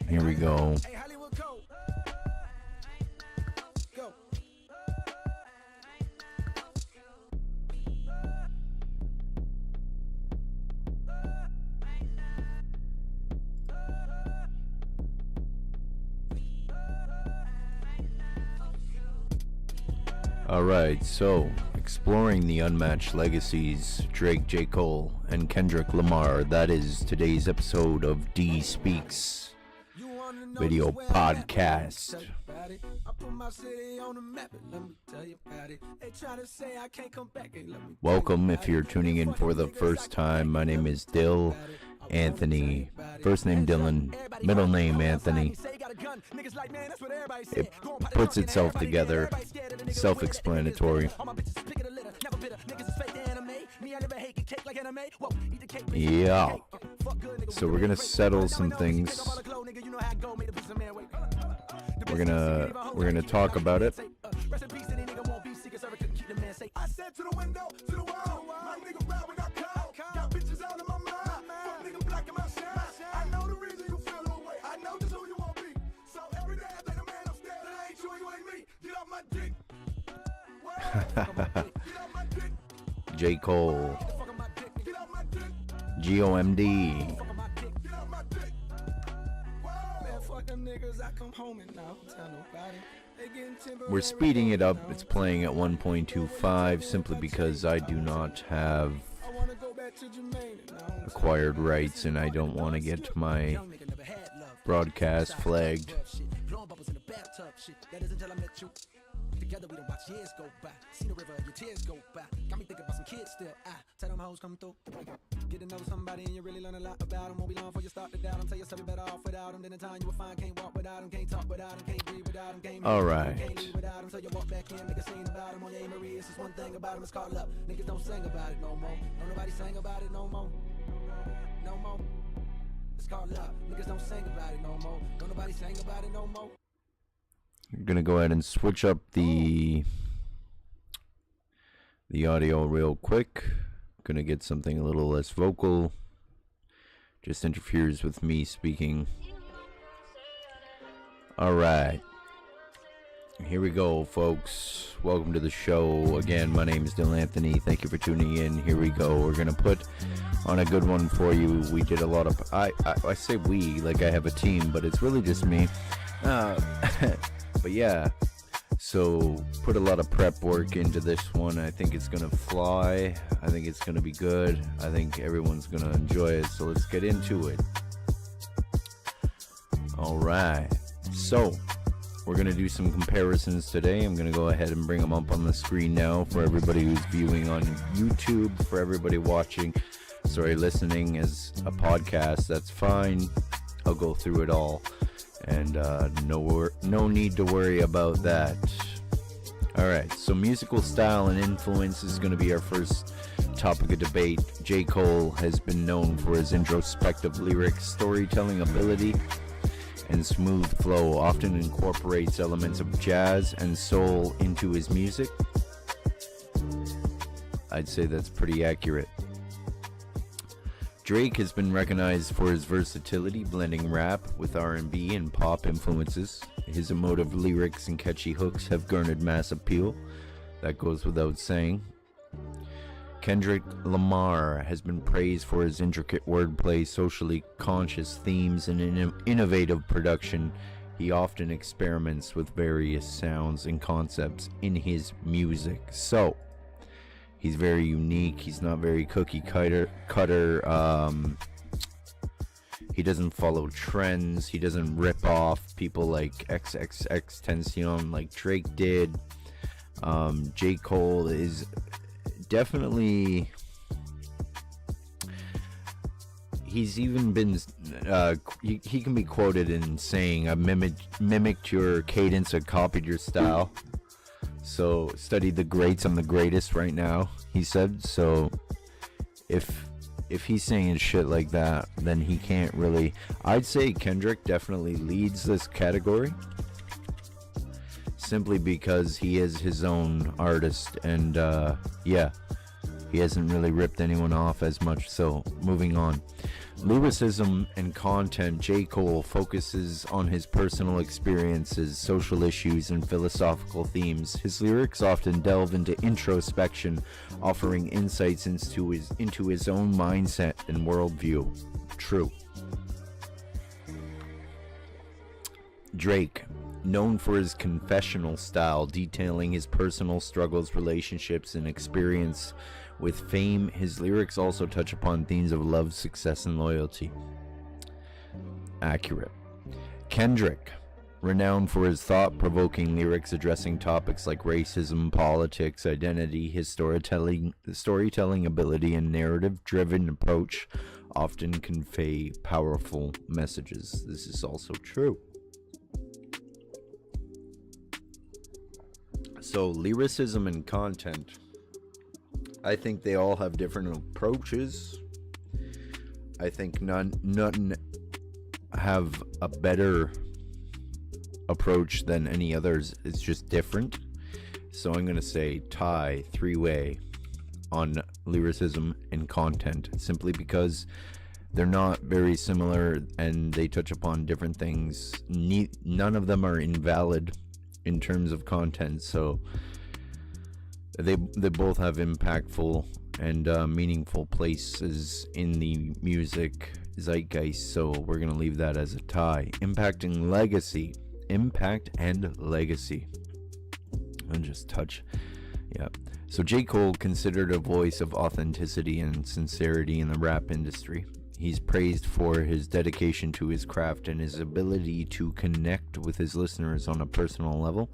Here we go. Alright, so exploring the Unmatched Legacies, Drake, J. Cole, and Kendrick Lamar. That is today's episode of D Speaks video podcast. Welcome if you're tuning in for the first time. My name is Dyl.A.D. First name Dylan, middle name Anthony. It puts itself together, self-explanatory. Yeah. So we're gonna settle some things. We're gonna talk about it. J. Cole, GOMD. We're speeding it up. It's playing at 1.25 simply because I do not have acquired rights and I don't want to get my broadcast flagged. Together we don't watch years go by. Seen the river, your tears go by. Got me thinking about some kids still. Tell them hoes come through. Get to know somebody and you really learn a lot about them. Won't be long before you start to doubt them. Tell yourself you better off without them. Then in time you will find can't walk without them, can't talk without them, can't breathe without them, can't all right. Can't leave without them. So you walk back in, make a scene about them on your Marie. It's just one thing about them, it's called love. Niggas don't sing about it no more. Don't nobody sing about it no more. No more. It's called love. Niggas don't sing about it no more. Don't nobody sing about it no more. I'm gonna go ahead and switch up the audio real quick. Gonna get something a little less vocal. Just interferes with me speaking. Alright. Here we go, folks. Welcome to the show. Again, my name is Dyl.A.D. Thank you for tuning in. Here we go. We're gonna put on a good one for you. We did a lot of I say we like I have a team, but it's really just me. But yeah, so put a lot of prep work into this one. I think it's gonna fly. I think it's gonna be good. I think everyone's gonna enjoy it. So let's get into it. Alright, so we're gonna do some comparisons today. I'm gonna go ahead and bring them up on the screen now for everybody who's viewing on YouTube, for everybody watching, listening as a podcast. That's fine. I'll go through it all. And no need to worry about that. Alright, so musical style and influence is going to be our first topic of debate. J. Cole has been known for his introspective lyrics, storytelling ability, and smooth flow. Often incorporates elements of jazz and soul into his music. I'd say that's pretty accurate. Drake has been recognized for his versatility, blending rap with R&B and pop influences. His emotive lyrics and catchy hooks have garnered mass appeal. That goes without saying. Kendrick Lamar has been praised for his intricate wordplay, socially conscious themes, and innovative production. He often experiments with various sounds and concepts in his music. So, he's very unique. He's not very cookie cutter. He doesn't follow trends. He doesn't rip off people like XXXTentacion like Drake did. J. Cole is definitely... He's even been... he can be quoted in saying, I mimicked your cadence, I copied your style. So, studied the greats, I'm the greatest right now, he said. So, if he's saying shit like that, then he can't really... I'd say Kendrick definitely leads this category. Simply because he is his own artist. And, yeah. He hasn't really ripped anyone off as much. So moving on. Lyricism and content. J. Cole focuses on his personal experiences, social issues, and philosophical themes. His lyrics often delve into introspection, offering insights into his own mindset and worldview. True. Drake, known for his confessional style, detailing his personal struggles, relationships, and experience with fame, his lyrics also touch upon themes of love, success, and loyalty. Accurate. Kendrick, renowned for his thought-provoking lyrics addressing topics like racism, politics, identity, his storytelling ability, and narrative-driven approach often convey powerful messages. This is also true. So, lyricism and content, I think they all have different approaches. I think none have a better approach than any others. It's just different. So I'm going to say tie, three-way on lyricism and content, simply because they're not very similar and they touch upon different things. None of them are invalid in terms of content, so they both have impactful and meaningful places in the music zeitgeist, so we're gonna leave that as a tie. Impact and legacy. And just touch. Yeah. So J. Cole, considered a voice of authenticity and sincerity in the rap industry. He's praised for his dedication to his craft and his ability to connect with his listeners on a personal level.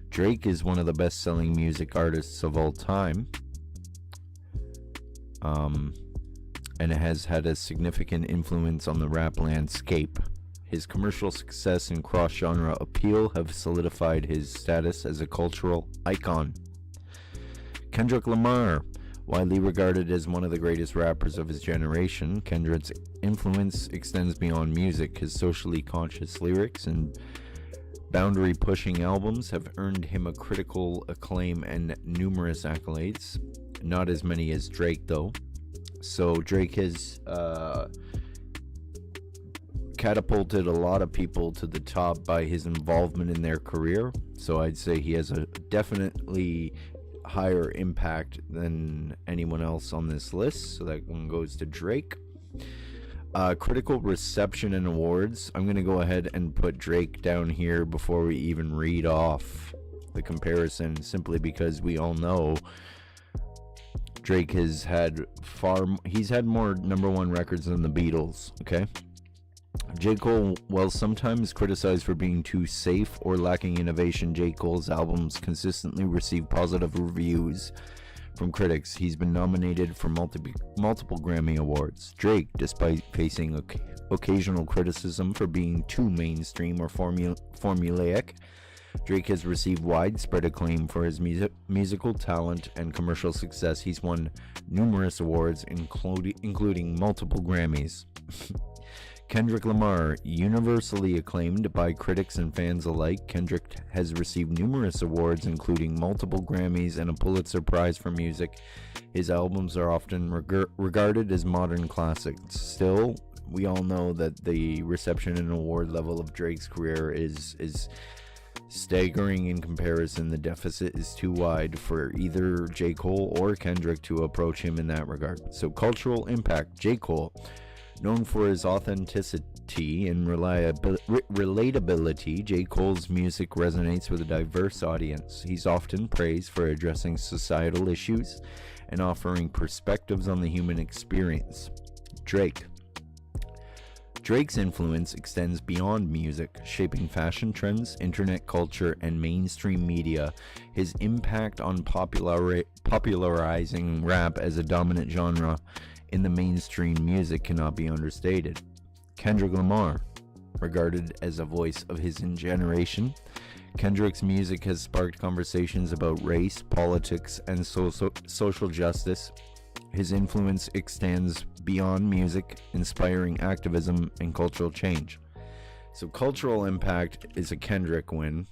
Drake is one of the best-selling music artists of all time, and has had a significant influence on the rap landscape. His commercial success and cross-genre appeal have solidified his status as a cultural icon. Kendrick Lamar, widely regarded as one of the greatest rappers of his generation, Kendrick's influence extends beyond music. His socially conscious lyrics and boundary-pushing albums have earned him a critical acclaim and numerous accolades. Not as many as Drake, though. So Drake has catapulted a lot of people to the top by his involvement in their career. So I'd say he has a definitely higher impact than anyone else on this list. So that one goes to Drake. Critical reception and awards. I'm going to go ahead and put Drake down here before we even read off the comparison, simply because we all know Drake has had he's had more #1 records than the Beatles, okay? J. Cole, while sometimes criticized for being too safe or lacking innovation, J. Cole's albums consistently receive positive reviews from critics. He's been nominated for multiple Grammy Awards. Drake, despite facing occasional criticism for being too mainstream or formulaic, Drake has received widespread acclaim for his musical talent and commercial success. He's won numerous awards, including multiple Grammys. Kendrick Lamar, universally acclaimed by critics and fans alike, Kendrick has received numerous awards, including multiple Grammys and a Pulitzer Prize for music. His albums are often regarded as modern classics. Still, we all know that the reception and award level of Drake's career is staggering in comparison. The deficit is too wide for either J. Cole or Kendrick to approach him in that regard. So, cultural impact. J. Cole, known for his authenticity and relatability, J. Cole's music resonates with a diverse audience. He's often praised for addressing societal issues and offering perspectives on the human experience. Drake. Drake's influence extends beyond music, shaping fashion trends, internet culture, and mainstream media. His impact on popularizing rap as a dominant genre in the mainstream music cannot be understated. Kendrick Lamar, regarded as a voice of his generation, Kendrick's music has sparked conversations about race, politics, and social justice. His influence extends beyond music, inspiring activism and cultural change. So cultural impact is a Kendrick win.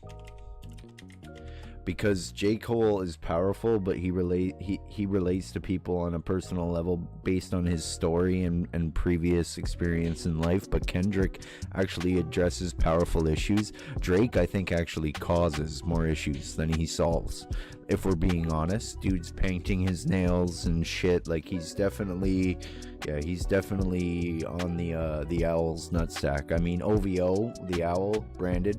because J. Cole is powerful, but he relates to people on a personal level based on his story and previous experience in life. But Kendrick actually addresses powerful issues. Drake, I think, actually causes more issues than he solves. If we're being honest, dude's painting his nails and shit. Like, he's definitely on the owl's nutsack. I mean, OVO, the owl, branded.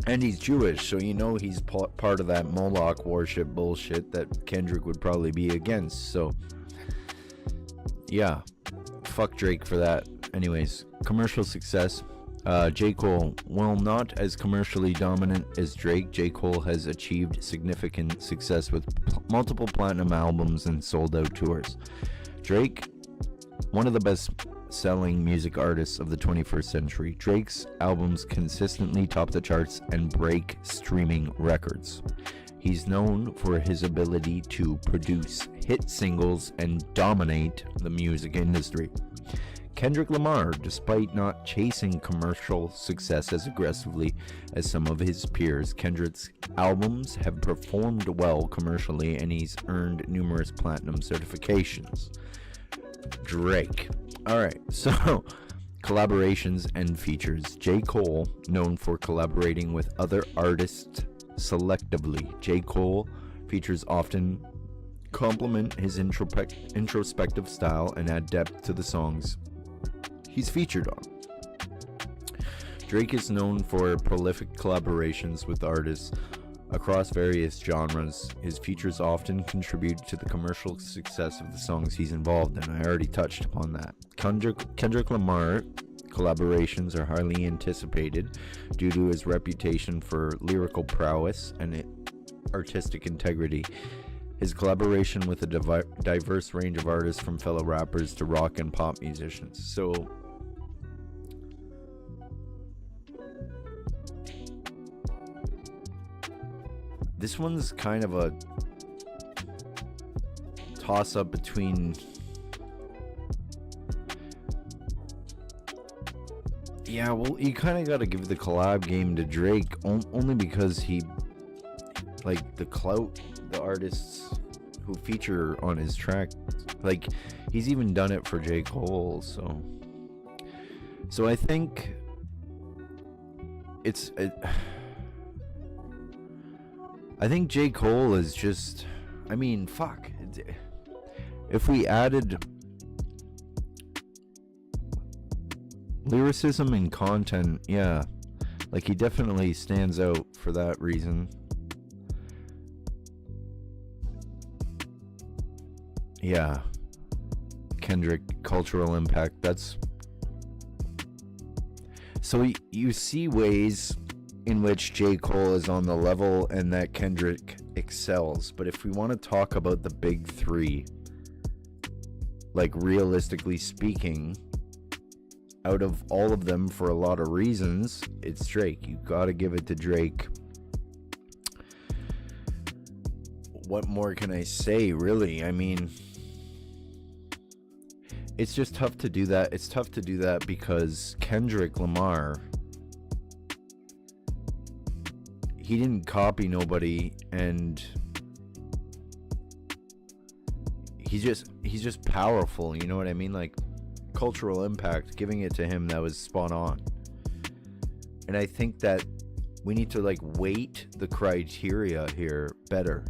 And he's Jewish, so you know he's part of that Moloch worship bullshit that Kendrick would probably be against. So, yeah, fuck Drake for that. Anyways, commercial success. J. Cole, while not as commercially dominant as Drake, J. Cole has achieved significant success with multiple platinum albums and sold-out tours. Drake, one of the best-selling music artists of the 21st century. Drake's albums consistently top the charts and break streaming records. He's known for his ability to produce hit singles and dominate the music industry. Kendrick Lamar, despite not chasing commercial success as aggressively as some of his peers, Kendrick's albums have performed well commercially and he's earned numerous platinum certifications. Drake. Alright, so collaborations and features. J. Cole, known for collaborating with other artists selectively. J. Cole features often complement his introspective style and add depth to the songs he's featured on. Drake is known for prolific collaborations with artists across various genres. His features often contribute to the commercial success of the songs he's involved in. I already touched upon that. Kendrick Lamar collaborations are highly anticipated due to his reputation for lyrical prowess and artistic integrity. His collaboration with a diverse range of artists, from fellow rappers to rock and pop musicians. So, this one's kind of a toss-up between... Yeah, well, you kind of got to give the collab game to Drake, only because he... Like, the clout, the artists who feature on his track, like, he's even done it for J. Cole, so I think I think J. Cole is just, I mean, fuck, if we added lyricism and content, yeah, like, he definitely stands out for that reason. Yeah, Kendrick, cultural impact, that's... So you see ways in which J. Cole is on the level and that Kendrick excels, but if we want to talk about the big three, like, realistically speaking, out of all of them, for a lot of reasons, it's Drake. You gotta give it to Drake. What more can I say, really? I mean... It's just tough to do that. It's tough to do that because Kendrick Lamar, he didn't copy nobody, and he's just powerful, you know what I mean? Like, cultural impact, giving it to him, that was spot on. And I think that we need to, like, weight the criteria here better,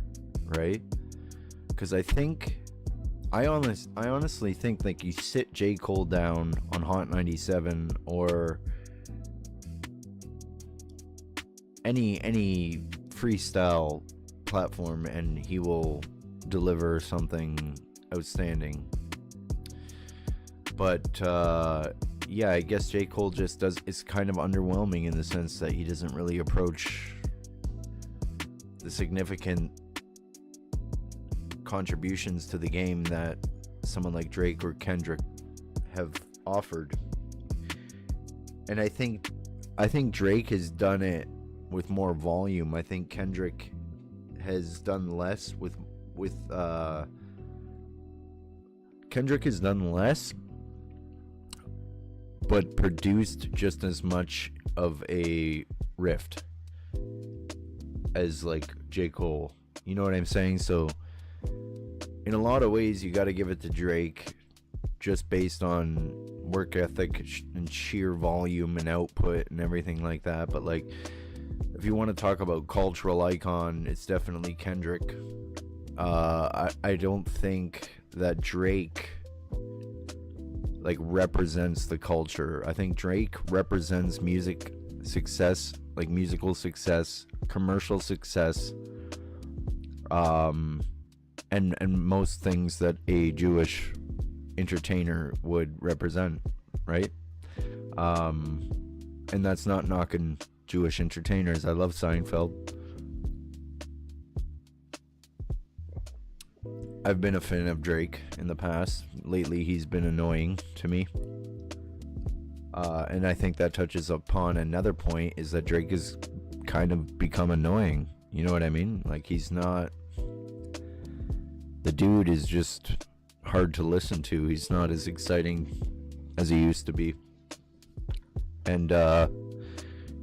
right? Because I honestly think, like, you sit J. Cole down on Hot 97 or any freestyle platform, and he will deliver something outstanding. But yeah, I guess J. Cole just is kind of underwhelming in the sense that he doesn't really approach the significant contributions to the game that someone like Drake or Kendrick have offered. And I think Drake has done it with more volume. I think Kendrick has done less with Kendrick has done less, but produced just as much of a rift. as like J. Cole. You know what I'm saying? So in a lot of ways, you got to give it to Drake just based on work ethic and sheer volume and output and everything like that. But like, if you want to talk about cultural icon, it's definitely Kendrick. I don't think that Drake like represents the culture. I think Drake represents music success, like musical success, commercial success, and most things that a Jewish entertainer would represent, right? And that's not knocking Jewish entertainers. I love Seinfeld. I've been a fan of Drake in the past. Lately, he's been annoying to me. And I think that touches upon another point, is that Drake has kind of become annoying. You know what I mean? Like, he's not... The dude is just hard to listen to. He's not as exciting as he used to be. And,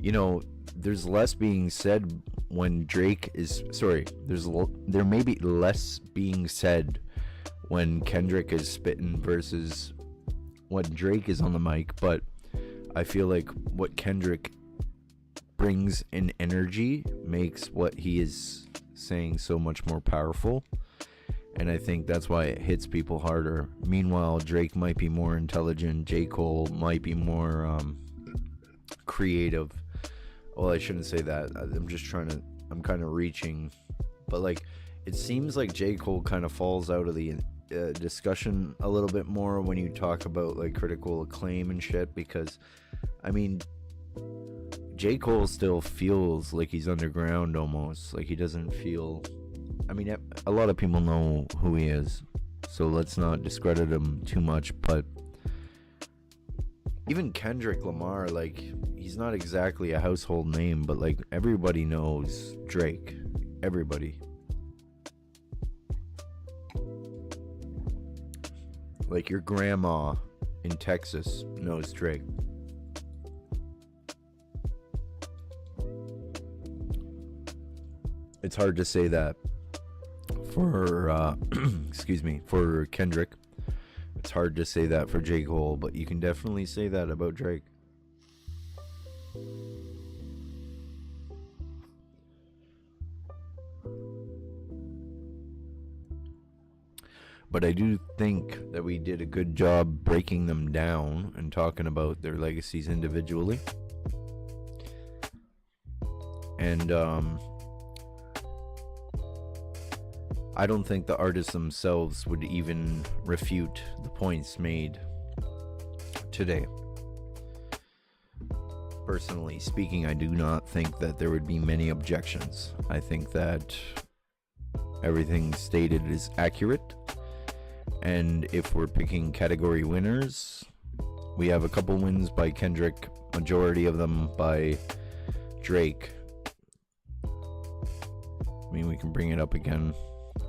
you know, there's less being said when Drake is... Sorry, there may be less being said when Kendrick is spitting versus when Drake is on the mic, but I feel like what Kendrick brings in energy makes what he is saying so much more powerful, and I think that's why it hits people harder. Meanwhile, Drake might be more intelligent, J. Cole might be more creative. Well, I shouldn't say that. I'm kind of reaching, but like, it seems like J. Cole kind of falls out of the discussion a little bit more when you talk about like critical acclaim and shit, because I mean, J. Cole still feels like he's underground almost. Like, he doesn't feel... I mean, a lot of people know who he is, so let's not discredit him too much, but even Kendrick Lamar, like, he's not exactly a household name, but like, everybody knows Drake. Everybody. Like, your grandma in Texas knows Drake. It's hard to say that for excuse me, for Kendrick. It's hard to say that for J. Cole, but you can definitely say that about Drake. But I do think that we did a good job breaking them down and talking about their legacies individually. And I don't think the artists themselves would even refute the points made today. Personally speaking, I do not think that there would be many objections. I think that everything stated is accurate. And if we're picking category winners, we have a couple wins by Kendrick, majority of them by Drake. I mean, we can bring it up again.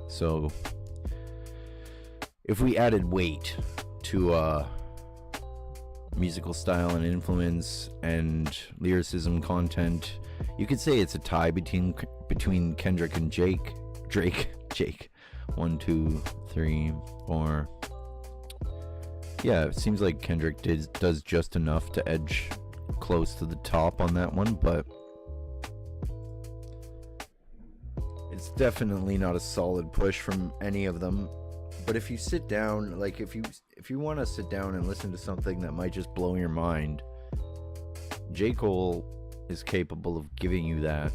So, if we added weight to musical style and influence and lyricism content, you could say it's a tie between Kendrick and Drake. 1, 2, 3, 4. Yeah, it seems like Kendrick does just enough to edge close to the top on that one, but it's definitely not a solid push from any of them. But if you sit down, like, if you want to sit down and listen to something that might just blow your mind, J. Cole is capable of giving you that.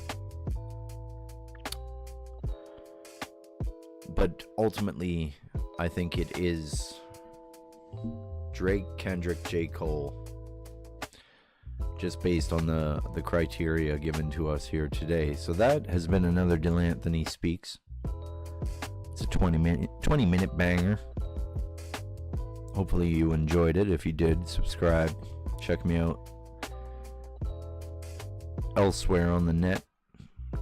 But ultimately, I think it is Drake, Kendrick, J. Cole, just based on the criteria given to us here today. So that has been another Dyl.A.D Speaks. It's a 20-minute banger. Hopefully you enjoyed it. If you did, subscribe. Check me out elsewhere on the net.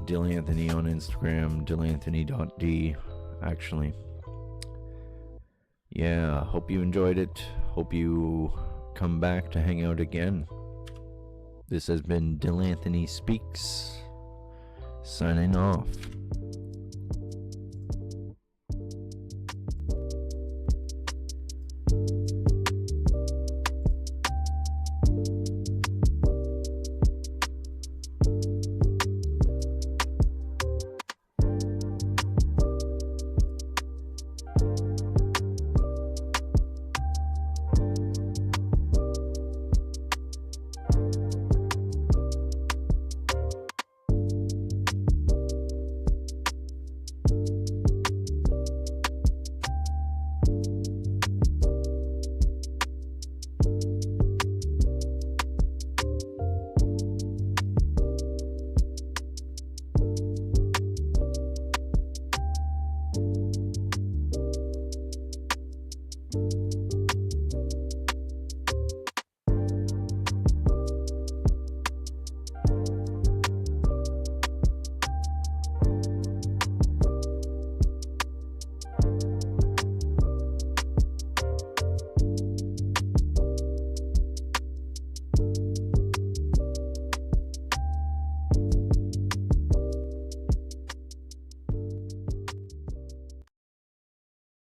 Dyl.A.D on Instagram, Dylanthony.d. Actually, yeah, hope you enjoyed it. Hope you come back to hang out again. This has been Dyl.A.D Speaks. signing off.